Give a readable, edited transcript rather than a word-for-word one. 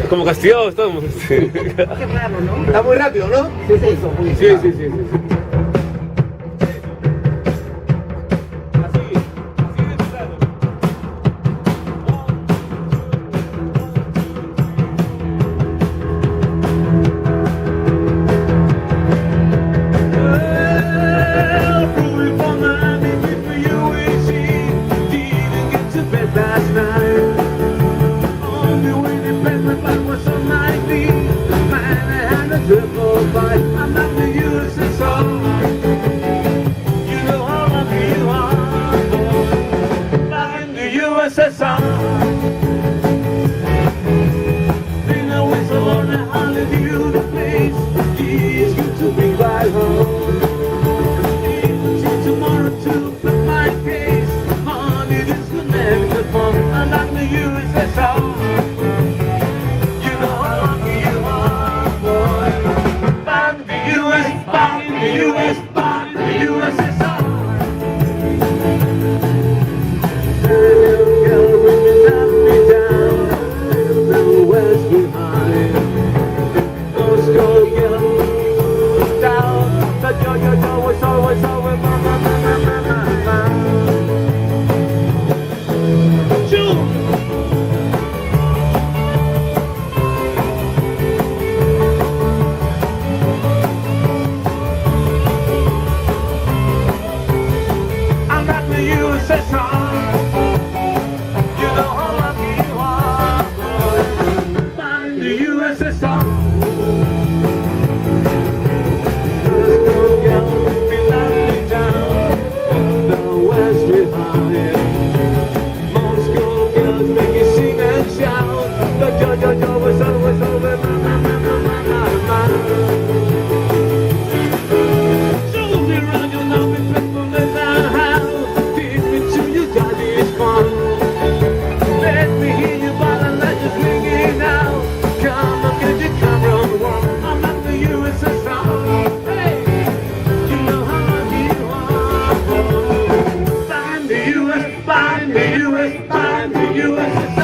como castigados estamos. Qué raro, ¿no? Está muy rápido, ¿no? ¿Qué es eso? Muy Sí, raro. sí, sí, sí. Así, así de claro. I'm not the USSR. You know how lucky you are, boy. Back in the USSR. Been a whistle on a hallelujah the place. It's good to be right home. Even till tomorrow to put my case. Honey, this could never be fun. I'm not the USSR. You know how lucky you are, boy. Back in the US, back in the US, back in the USSR. Little girl, when you knock me down, the West behind. Let's go, girl, down. The yo, it's always, always, ma. June. I'm not the USSR. You know how lucky you are, boy. I'm in the USSR. Let's go, girl, be lovely down. The West behind. Moscow girls make you sing and shout. The yo, it's always over, ma. Show me round your love and faithful as I have. Take me to your daddy's farm. Let me hear your bottle like it's ringing out. Come on, get your camera on the wall. I'm not the USSR. Hey, you know how lucky you are, boy. Find the US, find the US, find the USSR.